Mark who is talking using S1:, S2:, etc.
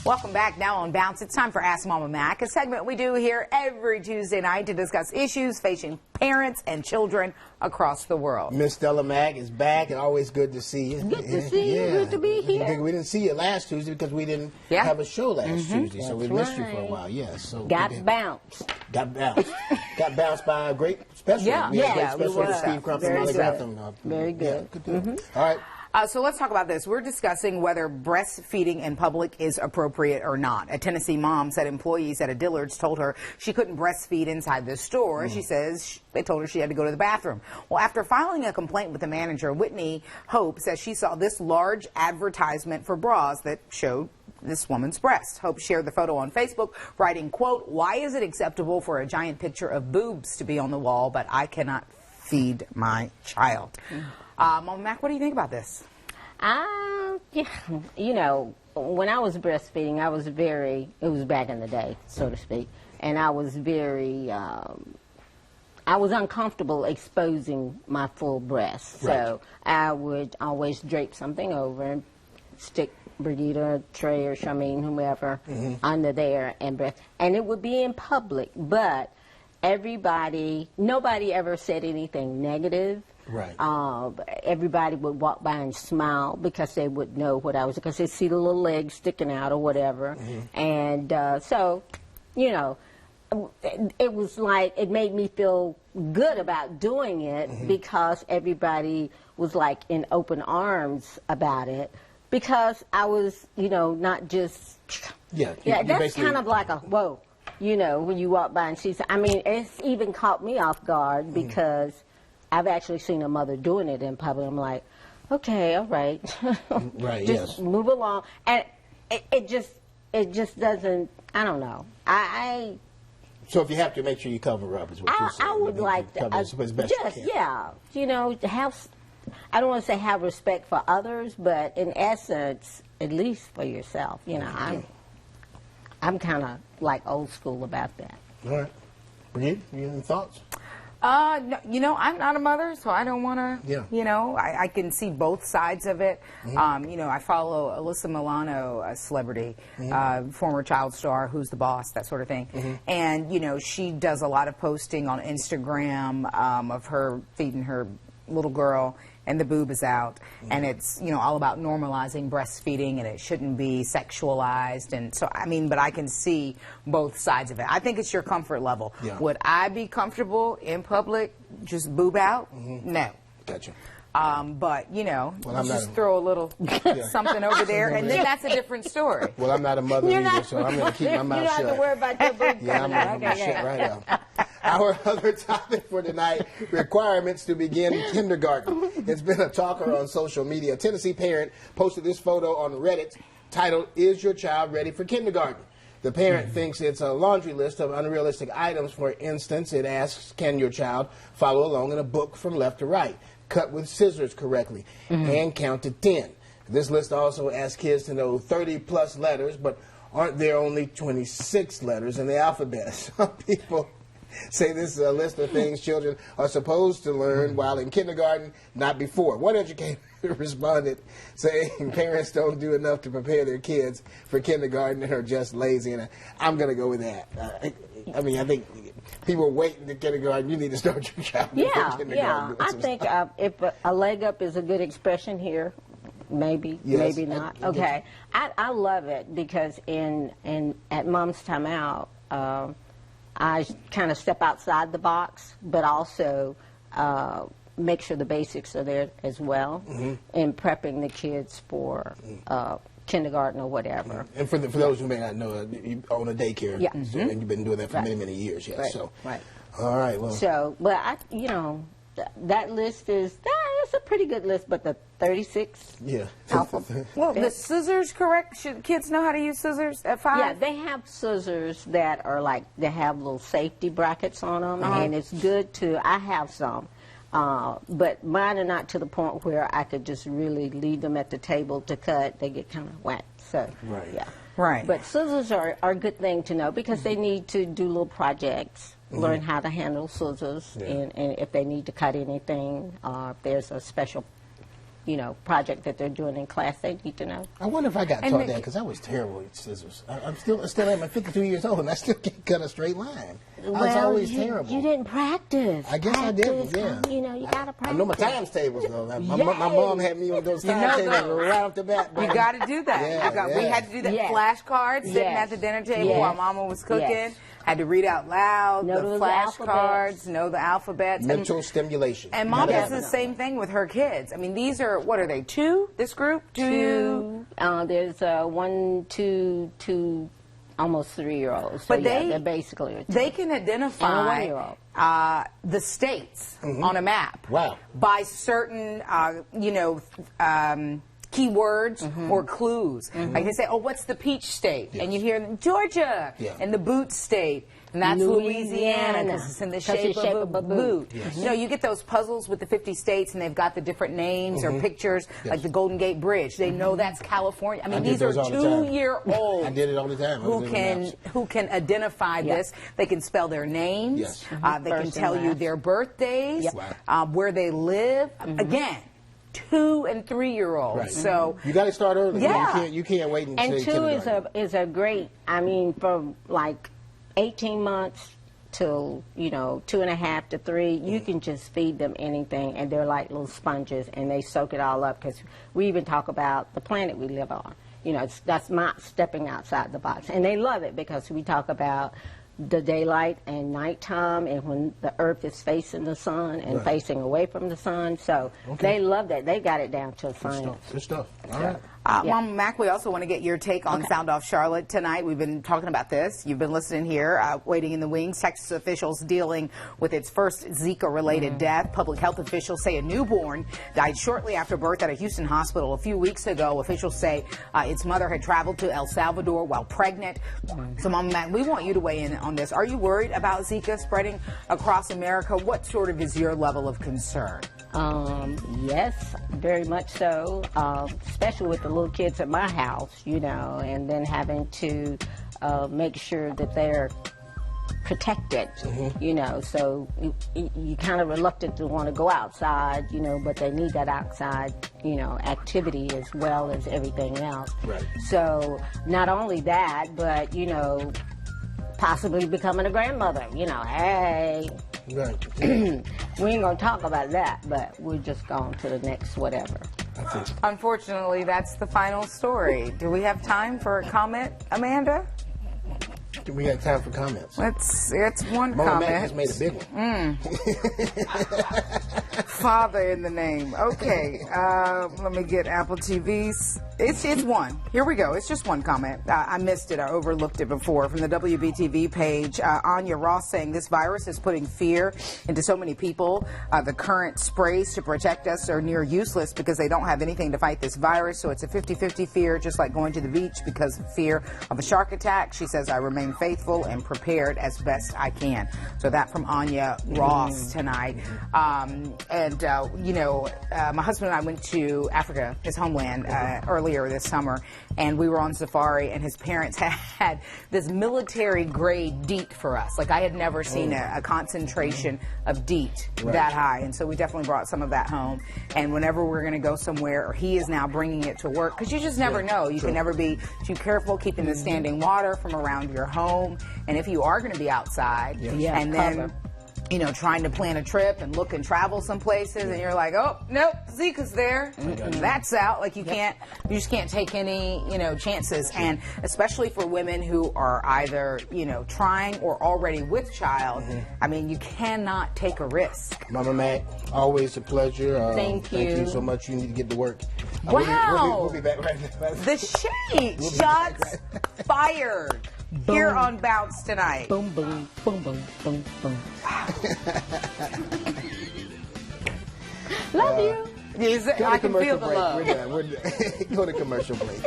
S1: Welcome back. Now on Bounce, it's time for Ask Mama Mack, a segment we do here every Tuesday night to discuss issues facing parents and children across the world.
S2: Miss Stella Mack is back, and always good to see you.
S3: Good to see you. Good to be here.
S2: We didn't see you last Tuesday because we didn't have a show last Tuesday, so we missed you for a while. Yes, so
S3: got bounced.
S2: Got bounced. Got bounced by a great special.
S3: Special
S2: Steve Crump and Molly Grantham.
S3: Very good.
S2: All right.
S1: So let's talk about this. We're discussing whether breastfeeding in public is appropriate or not. A Tennessee mom said employees at a Dillard's told her she couldn't breastfeed inside the store. She says they told her she had to go to the bathroom. Well, after filing a complaint with the manager, Whitney Hope says she saw this large advertisement for bras that showed this woman's breast. Hope shared the photo on Facebook, writing, quote, "Why is it acceptable for a giant picture of boobs to be on the wall, but I cannot feed my child?" Mama Mack, what do you think about this?
S3: You know, when I was breastfeeding, it was back in the day, so to speak, and I was I was uncomfortable exposing my full breast. So I would always drape something over and stick Brigida, Trey, or Charmaine, whomever, under there and breast. And it would be in public, but nobody ever said anything negative.
S2: Right.
S3: Everybody would walk by and smile because they would know what I was, because they see the little legs sticking out or whatever. And so, you know, it was like, it made me feel good about doing it because everybody was like in open arms about it, because I was, you know, not just, that's kind of like a, whoa, you know, when you walk by and see, I mean, it's even caught me off guard because I've actually seen a mother doing it in public. I'm like, okay, all right. Just move along. And it just doesn't, I don't know.
S2: So if you have to, make sure you cover up, is what you're saying.
S3: I would like to, you know, I don't want to say have respect for others, but in essence, at least for yourself. You know, I'm kind of like old school about that.
S2: All right. Brigitte, you have any thoughts?
S1: No, you know, I'm not a mother, so I don't want to, you know, I can see both sides of it. You know, I follow Alyssa Milano, a celebrity, former child star, Who's the Boss, that sort of thing. And, you know, she does a lot of posting on Instagram of her feeding her little girl, and the boob is out, and it's, you know, all about normalizing breastfeeding, and it shouldn't be sexualized. And so, I mean, but I can see both sides of it. I think it's your comfort level. Would I be comfortable in public, just boob out? No.
S2: Gotcha.
S1: But, you know, just throw a little something over there, and then that's a different story.
S2: Well, I'm not a mother either, so I'm going to keep my mouth shut.
S3: You don't have to worry about your boob.
S2: I'm going to shut right up. Our other topic for tonight, requirements to begin kindergarten. It's been a talker on social media. A Tennessee parent posted this photo on Reddit titled, "Is your child ready for kindergarten?" The parent thinks it's a laundry list of unrealistic items. For instance, it asks, can your child follow along in a book from left to right, cut with scissors correctly, and count to 10? This list also asks kids to know 30-plus letters, but aren't there only 26 letters in the alphabet? Some people say this is a list of things children are supposed to learn while in kindergarten, not before. One educator responded saying parents don't do enough to prepare their kids for kindergarten and are just lazy. And I'm going to go with that. I mean, I think people waiting to kindergarten, you need to start your child before kindergarten.
S3: I think if a leg up is a good expression here, maybe, maybe not. Okay. I love it because at Mom's Time Out, I kind of step outside the box, but also make sure the basics are there as well in prepping the kids for kindergarten or whatever.
S2: And for those who may not know, you own a daycare, so, and you've been doing that for many, many years. So, all right. Well,
S3: so, but you know, that list is it's a pretty good list, but the 36 alphabet.
S1: Well, the scissors, correct? Should kids know how to use scissors at 5?
S3: Yeah, they have scissors that are like, they have little safety brackets on them, and it's good to, I have some, but mine are not to the point where I could just really leave them at the table to cut. They get kind of whacked, so, But scissors are a good thing to know because they need to do little projects. Learn how to handle scissors, and if they need to cut anything, if there's a special project that they're doing in class, they need to know.
S2: I wonder if I got taught that, because I was terrible with scissors. I'm still am at 52 years old, and I still can't cut a straight line. I was always terrible.
S3: You didn't practice.
S2: I guess I didn't, yeah.
S3: You got to practice.
S2: I know my times tables, though. My mom had me on those times tables right off the bat.
S1: You got to do that. We had to do that flashcards sitting at the dinner table while Mama was cooking.
S3: Yes.
S1: Had to read out loud,
S3: know
S1: the flashcards, know the alphabets.
S2: Mental stimulation.
S1: And Mom does the same thing with her kids. I mean, these are, what are they, 2, this group? 2?
S3: There's 1, 2, 2, almost 3-year-olds. So
S1: but
S3: they're basically a 2.
S1: They can identify the states on a map by certain, keywords or clues. Like they say, oh, what's the peach state? And you hear Georgia and the boot state. And that's Louisiana because it's in the shape of a boot. Yes. You get those puzzles with the 50 states and they've got the different names or pictures, like the Golden Gate Bridge. They know that's California. I mean, these are 2-year-olds.
S2: I did it all the time.
S1: Who can identify this. They can spell their names.
S2: Yes.
S1: They can tell you their birthdays, where they live. Again, 2- and 3-year-olds. Right. So
S2: you got to start early. Yeah. You can't wait until
S3: And 2 is a great. I mean, from like 18 months till 2.5 to 3, you can just feed them anything, and they're like little sponges, and they soak it all up. Because we even talk about the planet we live on. That's not stepping outside the box, and they love it because we talk about the daylight and nighttime, and when the earth is facing the sun and facing away from the sun. So they love that. They got it down to a science.
S2: Good stuff. All right.
S1: Mama Mack, we also want to get your take on Sound Off Charlotte tonight. We've been talking about this. You've been listening here, waiting in the wings. Texas officials dealing with its first Zika-related death. Public health officials say a newborn died shortly after birth at a Houston hospital a few weeks ago. Officials say its mother had traveled to El Salvador while pregnant. So, Mama Mack, we want you to weigh in on this. Are you worried about Zika spreading across America? What sort of is your level of concern?
S3: Yes, very much so, especially with the little kids at my house, and then having to make sure that they're protected, so you kind of reluctant to want to go outside, but they need that outside, activity as well as everything else.
S2: Right.
S3: So not only that, but, possibly becoming a grandmother, hey.
S2: Right.
S3: We ain't gonna talk about that, but we're just going to the next whatever.
S1: Unfortunately, that's the final story. Do we have time for a comment, Amanda?
S2: We got time for comments.
S1: It's one
S2: Mama
S1: comment.
S2: Mack just made a big one.
S1: Father in the name. Okay, let me get Apple TV's. It's one. Here we go. It's just one comment. I missed it. I overlooked it before. From the WBTV page, Anya Ross saying this virus is putting fear into so many people. The current sprays to protect us are near useless because they don't have anything to fight this virus. So it's a 50-50 fear, just like going to the beach because of fear of a shark attack. She says, I remain faithful and prepared as best I can. So that from Anya Ross tonight. My husband and I went to Africa, his homeland, earlier this summer, and we were on safari, and his parents had this military-grade DEET for us. Like, I had never seen a concentration of DEET that high, and so we definitely brought some of that home. And whenever we're going to go somewhere, or he is now bringing it to work, because you just never know. You can never be too careful keeping the standing water from around your home, and if you are going to be outside, and then trying to plan a trip and look and travel some places, and you're like, oh, nope, Zika's there. That's out. Like, you just can't take any, chances. And especially for women who are either, trying or already with child, I mean, you cannot take a risk.
S2: Mama Mack, always a pleasure.
S3: Thank you.
S2: Thank you so much. You need to get to work.
S1: Wow.
S2: We'll be back right now.
S1: The shade. Shots fired. Boom. Here on Bounce tonight.
S3: Boom, boom, boom, boom, boom, boom. Love you.
S1: I can feel the love.
S2: We're done. Go to commercial break.